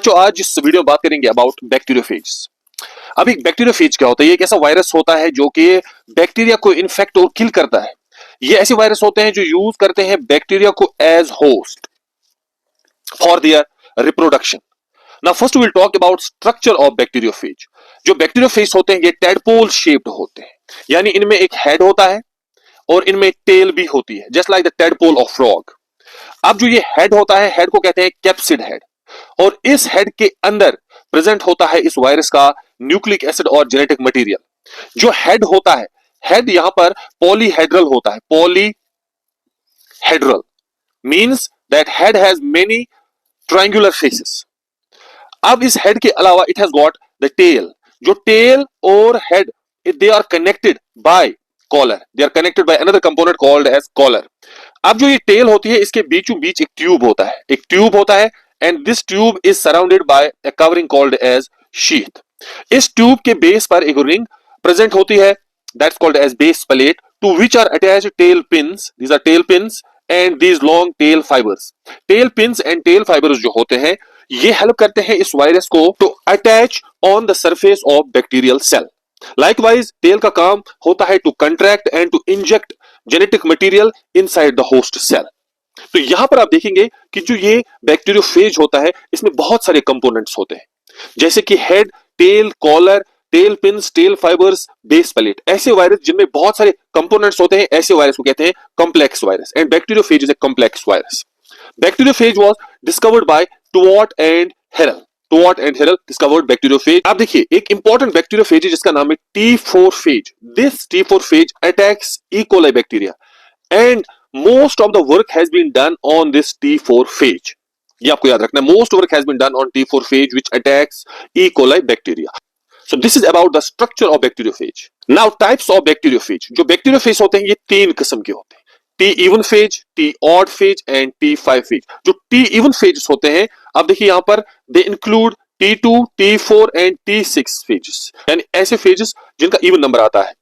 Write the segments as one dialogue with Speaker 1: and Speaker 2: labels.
Speaker 1: बच्चों आज इस वीडियो में बात करेंगे अबाउट बैक्टीरियोफेज। अभी बैक्टीरियोफेज क्या होता है? ये एक ऐसा वायरस होता है जो कि बैक्टीरिया को इन्फेक्ट और किल करता है। ये ऐसे वायरस होते हैं जो यूज करते हैं बैक्टीरिया को as host for their reproduction. Now first we will talk about structure of bacteriophage. जो बैक्टीरियोफेज होते हैं ये टेडपोल शेप्ड होते हैं, यानी इनमें एक हेड होता है और इनमें टेल भी होती है, just like the tadpole of frog. अब जो ये हेड होता है, हेड को कहते हैं कैप्सिड हेड, और इस हेड के अंदर प्रेजेंट होता है इस वायरस का न्यूक्लिक एसिड और जेनेटिक मटेरियल। जो हेड होता है, हेड यहां पर पॉलीहेड्रल होता है। Polyhedral means that head has many triangular faces. अब इस हेड के अलावा it has got the tail. जो टेल और head they are connected by collar, they are connected by another component called as collar. अब जो ये टेल होती है इसके बीचों बीच एक ट्यूब होता है, एक ट्यूब होता है, and this tube is surrounded by a covering called as sheath. इस ट्यूब के बेस पर एक रिंग प्रेजेंट होती है, that's called as base plate, to which are attached tail pins. These are tail pins and these long tail fibres. Tail pins and tail fibres जो होते हैं ये हेल्प करते हैं इस वायरस को to attach on the surface of bacterial cell. Likewise tail का काम होता है to contract and to inject genetic material inside the host cell. तो यहां पर आप देखेंगे कि जो ये बैक्टीरियोफेज होता है इसमें बहुत सारे कंपोनेंट्स होते हैं, जैसे कि head, tail, collar, tail pins, tail fibres, base plate. ऐसे वायरस जिनमें बहुत सारे कंपोनेंट्स होते हैं, ऐसे वायरस को कहते हैं complex virus, and bacteriophage is a complex virus. Bacteriophage was discovered by Twort and Herelle. Twort and Herelle discovered bacteriophage. आप देखिए एक इंपॉर्टेंट बैक्टीरियोफेज है जिसका नाम है T4 phase. This T4 phase attacks E coli bacteria, and most of the work has been done on this T4 phage. ये आपको याद रखना है, most work has been done on T4 phage which attacks E. coli bacteria. So this is about the structure of bacteriophage. Now types of bacteriophage. जो bacteriophage होते हैं ये तीन किस्म के होते हैं, T even phage, T odd phage and T5 phage. जो T even phages होते हैं, अब देखिए यहां पर they include T2, T4 and T6 phages, यानी ऐसे phages जिनका even नंबर आता है।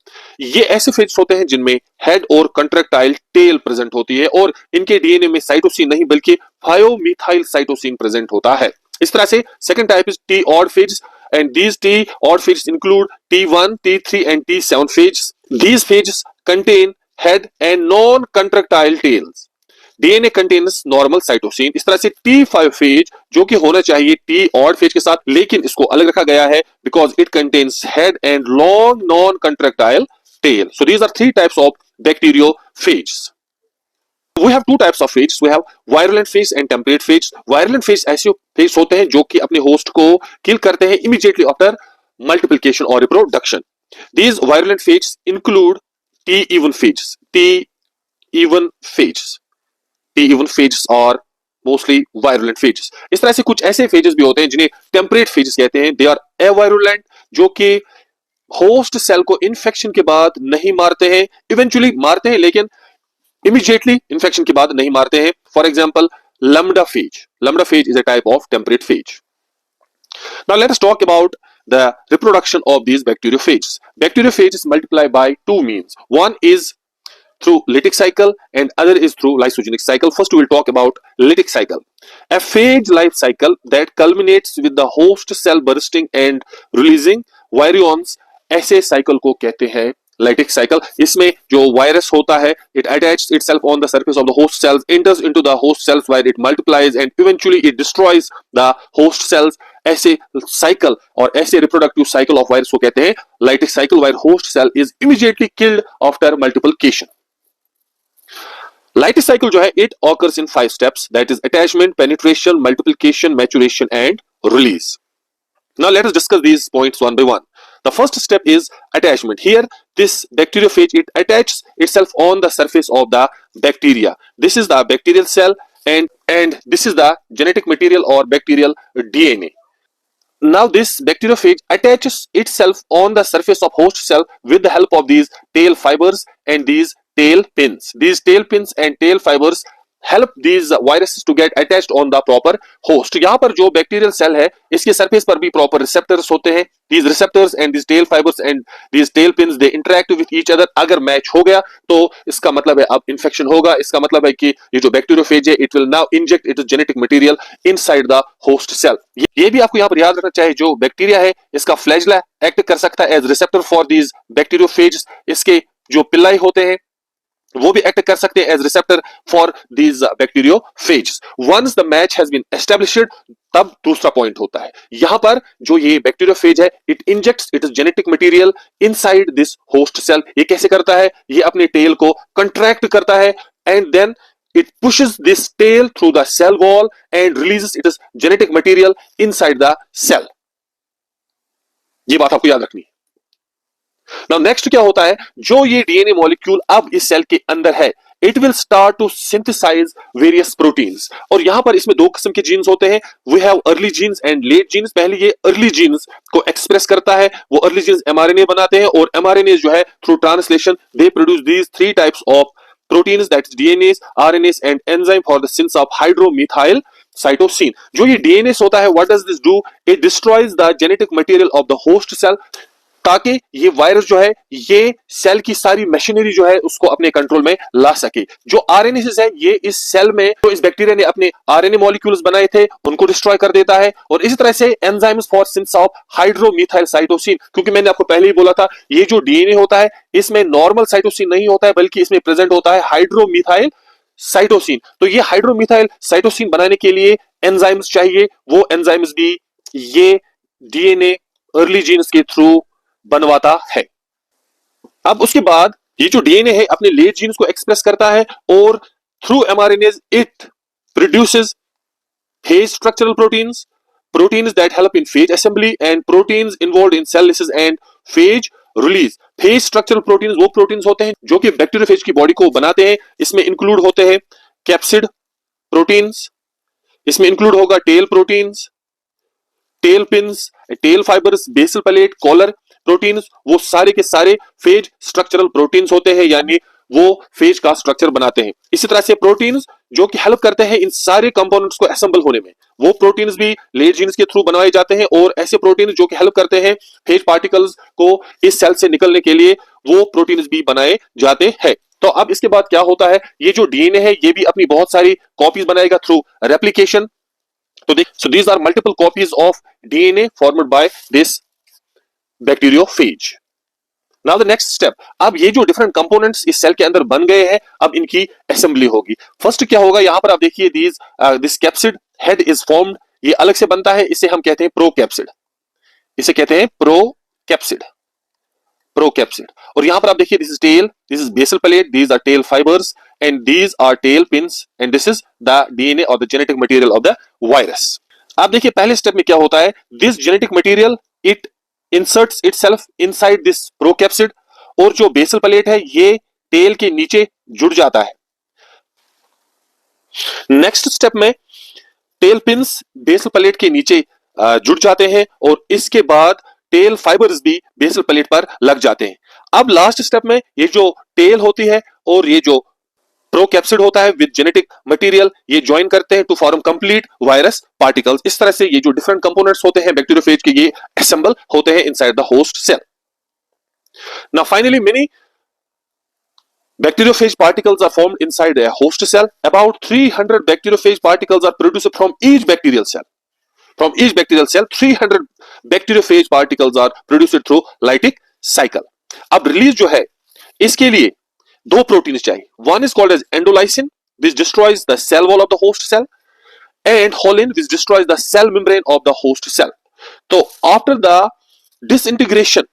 Speaker 1: ये ऐसे फेज होते हैं जिनमें हेड और कंट्रैक्टाइल टेल प्रेजेंट होती है, और इनके डीएनए में साइटोसिन नहीं बल्कि थायोमीथाइल साइटोसिन प्रेजेंट होता है। इस तरह से second type is T odd phage, and these T odd phage include T1, T3 and T7 phage. These phages contain head and non contractile tails. DNA contains normal cytosine. इस तरह से T5 phase जो कि होना चाहिए T odd phase के साथ, लेकिन इसको अलग रखा गया है because it contains head and long non contractile tail. So these are three types of bacteriophages. We have two types of phages. We have virulent phage and temperate phage. Virulent phage ऐसे phage होते हैं जो कि अपने host को kill करते हैं immediately after multiplication or reproduction. These virulent phages include T even phages. T even phages. T even phages are mostly virulent phages. इस तरह से कुछ ऐसे phages भी होते हैं जिन्हें temperate phages कहते हैं. They are avirulent, जो कि होस्ट सेल को इन्फेक्शन के बाद नहीं मारते हैं, इवेंचुअली मारते हैं लेकिन इमीडिएटली इन्फेक्शन के बाद नहीं मारते हैं। For example lambda phase. Lambda phage is a type of temperate phase. Now let us talk about the reproduction of these bacteriophages. Bacteriophages multiply by two means, one is through lytic cycle and other is through lysogenic cycle. First we will talk about lytic cycle, a phage life cycle that culminates with the host cell bursting and releasing virions. ऐसे cycle को कहते हैं lytic cycle. इसमें जो virus होता है it attaches itself on the surface of the host cells, enters into the host cells where it multiplies and eventually it destroys the host cells. ऐसे cycle और ऐसे रिप्रोडक्टिव साइकिल ऑफ वायरस को कहते हैं lytic cycle, where host cell is immediately killed after multiplication. Lytic cycle जो है it occurs in 5 steps, that is attachment, penetration, multiplication, maturation and release. Now let us discuss these points one by one. The first step is attachment. Here this bacteriophage it attaches itself on the surface of the bacteria. This is the bacterial cell and this is the genetic material or bacterial DNA. Now this bacteriophage attaches itself on the surface of host cell with the help of these tail fibers and these tail pins. These tail pins and tail fibers help these viruses to get attached on the proper host. यहाँ पर जो bacterial cell है इसके surface पर भी proper receptors होते हैं. These receptors and these tail fibers and these tail pins they interact with each other. अगर मैच हो गया तो इसका मतलब है अब इन्फेक्शन होगा. इसका मतलब है कि ये जो बैक्टीरियोफेज है it will now inject its genetic material inside the host cell. ये भी आपको यहाँ पर याद रखना चाहिए, जो बैक्टीरिया है इसका फ्लैजला एक्ट कर सकता है as receptor for these bacteriophage. इसके जो पिल्लाई होते हैं वो भी एक्ट कर सकते हैं as receptor for these bacteriophage. Once the match has been established, तब दूसरा पॉइंट होता है यहां पर जो ये बैक्टीरियोफेज है it injects its genetic material inside this host cell. ये कैसे करता है? ये अपने टेल को कंट्रैक्ट करता है and then it pushes this tail through the cell wall and releases its genetic material inside the cell. ये बात आपको याद रखनी है. Now next क्या होता है? जो ये डीएनए मॉलिक्यूल अब इस सेल के अंदर है it will start to synthesize various proteins. और यहां पर इसमें दो किस्म के जीन्स होते हैं. We have early genes and late genes. पहले ये early genes को एक्सप्रेस करता है. वो early genes mRNA बनाते हैं और mRNA जो है through translation they produce these three types of proteins, that is DNAs, RNAs and enzyme for the synthesis of hydromethyl cytosine. जो ये DNAs होता है, what does this do? It destroys the genetic material of the host cell, ताकि ये virus जो है ये cell की सारी मशीनरी जो है उसको अपने कंट्रोल में ला सके. जो आरएनए है ये इस सेल में जो इस बैक्टीरिया ने अपने आरएनए मॉलिक्यूल्स बनाए थे उनको डिस्ट्रॉय कर देता है. और इसी तरह से enzymes for synthesis of hydromethyl cytosine, क्योंकि मैंने आपको पहले ही बोला था ये जो डीएनए होता है इसमें नॉर्मल साइटोसिन नहीं होता है बल्कि इसमें प्रेजेंट होता है हाइड्रोमीथाइल साइटोसिन. तो ये हाइड्रोमीथाइल साइटोसिन बनाने के लिए एंजाइम्स चाहिए. वो एंजाइम्स भी ये डीएनए अर्ली जीन्स के थ्रू बनवाता है. अब उसके बाद ये जो डीएनए है अपने लेट जीन्स को एक्सप्रेस करता है और through mRNAs it produces phage structural proteins, proteins that help in phage assembly and proteins involved in cell lysis and phage release. phage structural proteins वो proteins होते हैं जो कि बैक्टीरियोफेज की बॉडी को बनाते हैं. इसमें इंक्लूड होते हैं कैप्सिड प्रोटीन्स, इसमें इंक्लूड होगा tail proteins, tail pins, tail fibres, basal plate, collar proteins. वो सारे के सारे फेज स्ट्रक्चरल प्रोटीन्स होते हैं, यानी वो फेज का स्ट्रक्चर बनाते हैं. इसी तरह से प्रोटीन्स जो कि हेल्प करते हैं इन सारे कंपोनेंट्स को असेंबल होने में, वो प्रोटीन्स भी लेट जीन्स के थ्रू बनाए जाते हैं. और ऐसे प्रोटीन्स जो कि हेल्प करते हैं फेज पार्टिकल्स को इस सेल से निकलने के लिए, वो प्रोटीन्स भी बनाए जाते हैं. तो अब इसके बाद क्या होता है? ये जो डीएनए है ये भी अपनी बहुत सारी कॉपीज बनाएगा थ्रू रेप्लिकेशन. तो देख, so these are multiple copies of DNA formed by this bacteriophage. Now the next step, अब ये जो डिफरेंट कंपोनेंट्स इस सेल के अंदर बन गए हैं अब इनकी असेंबली होगी. फर्स्ट क्या होगा? यहां पर आप देखिए this capsid head is formed. ये अलग से बनता है, इसे हम कहते हैं प्रोकैप्सिड. इसे कहते हैं प्रोकैप्सिड. प्रोकैप्सिड. और यहां पर आप देखिए this is tail, this is basal plate, these are tail fibres and these are tail pins and this is the DNA or the genetic material of the virus. आप देखिए पहले स्टेप में क्या होता है? This genetic material it inserts itself inside this procapsid और जो basal plate है ये टेल के नीचे जुड़ जाता है. नेक्स्ट स्टेप में टेल पिन्स बेसल प्लेट के नीचे जुड़ जाते हैं और इसके बाद टेल फाइबर्स भी बेसल प्लेट पर लग जाते हैं. अब लास्ट स्टेप में ये जो टेल होती है और ये जो प्रोकैप्सिड होता है विद जेनेटिक मटेरियल, ये ज्वाइन करते हैं to form complete virus particles. इस तरह से ये जो डिफरेंट कंपोनेंट्स होते हैं बैक्टीरियोफेज के ये असेंबल होते हैं inside the host cell. Now finally many bacteriophage particles are formed inside a host cell. About 300 bacteriophage particles are produced from each bacterial cell. From each bacterial cell 300 bacteriophage particles are produced through lytic cycle. अब release जो है इसके लिए दो proteins चाहिए. One is called as endolysin which destroys the cell wall of the host cell and holin which destroys the cell membrane of the host cell. So after the disintegration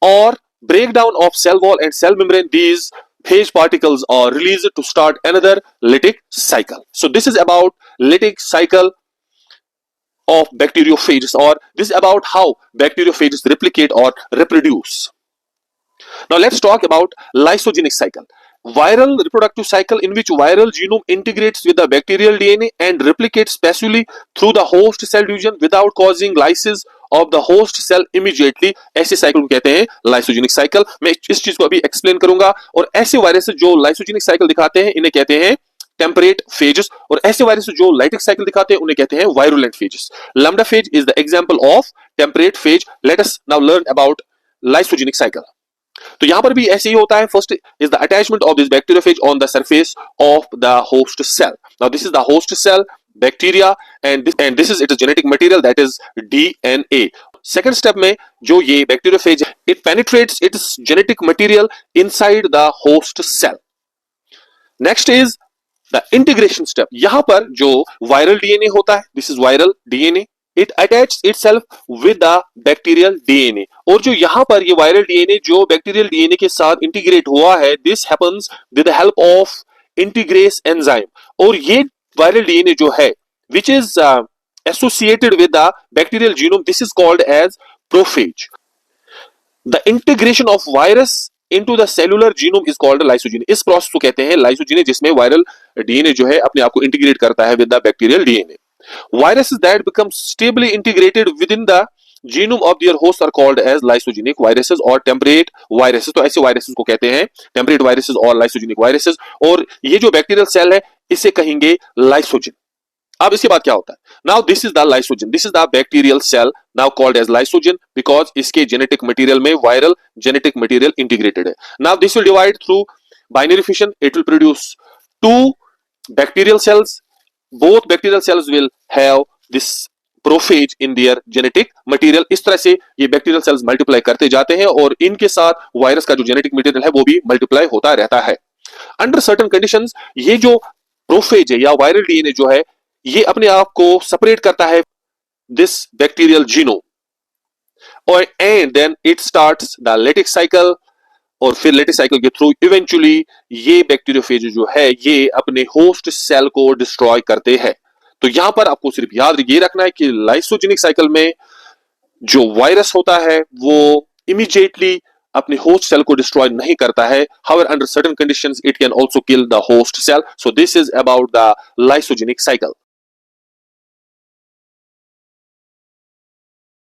Speaker 1: or breakdown of cell wall and cell membrane, these phage particles are released to start another lytic cycle. So this is about lytic cycle of bacteriophages, or this is about how bacteriophages replicate or reproduce. Now let's talk about lysogenic cycle. Viral reproductive cycle in which viral genome integrates with the bacterial DNA and replicates passively through the host cell division without causing lysis of the host cell immediately. ऐसे cycle को कहते हैं lysogenic cycle. मैं इस चीज को अभी explain करूंगा. और ऐसे वायरस जो लाइसोजेनिक साइकिल दिखाते हैं इन्हें कहते हैं टेम्परेट फेजेस, और ऐसे वायरस जो लाइटिक साइकिल दिखाते हैं उन्हें कहते हैं virulent phages. Lambda phage is the example of temperate phage. Let us now learn about lysogenic cycle. तो यहां पर भी ऐसे ही होता है। First is the attachment of this bacteriophage on the surface of the host cell. Now this is the host cell bacteria and this is its genetic material that is DNA. Second step में जो ये bacteriophage है, it penetrates its genetic material inside the host cell. Next is the integration step. यहां पर जो viral DNA होता है, this is viral DNA, it attach itself with the bacterial DNA. और जो यहां पर ये वायरल डीएनए जो बैक्टीरियल डीएनए के साथ इंटीग्रेट हुआ है, this happens with the help of integrase enzyme. और ये वायरल डीएनए जो है which is associated with the bacterial genome, this is called as prophage. The integration of virus into the cellular genome is called lysogeny. इस process को कहते हैं लाइसोजीनी, जिसमें viral DNA जो है अपने आप को इंटीग्रेट करता है with the bacterial DNA. Viruses that become stably integrated within the genome of their host are called as lysogenic viruses or temperate viruses। तो ऐसे वायरसेस को कहते हैं temperate viruses और lysogenic viruses। और ये जो बैक्टीरियल सेल है इसे कहेंगे लाइसोजन। अब इसके बाद क्या होता है? Now this is the lysogen, this is the bacterial cell now called as lysogen because इसके जेनेटिक मटेरियल में वायरल जेनेटिक मटेरियल इंटीग्रेटेड है। Now this will divide through binary fission, it will produce two bacterial cells. Both bacterial cells will have this prophage in their genetic material। इस तरह से ये bacterial cells multiply करते जाते हैं और इनके साथ वायरस का जो जेनेटिक मटेरियल है वो भी मल्टीप्लाई होता रहता है। अंडर सर्टेन कंडीशंस ये जो प्रोफेज है या वायरल डीएनए जो है ये अपने आप को सेपरेट करता है दिस बैक्टीरियल जीनोम और and then it starts the lytic cycle. और फिर लेटिक साइकिल के थ्रू इवेंचुअली ये बैक्टीरियोफेज जो है ये अपने होस्ट सेल को डिस्ट्रॉय करते हैं। तो यहां पर आपको सिर्फ याद ये रखना है कि लाइसोजेनिक साइकिल में जो वायरस होता है वो इमीडिएटली अपने होस्ट सेल को डिस्ट्रॉय नहीं करता है। However under certain conditions it can also kill the host cell. So this is about the lysogenic cycle.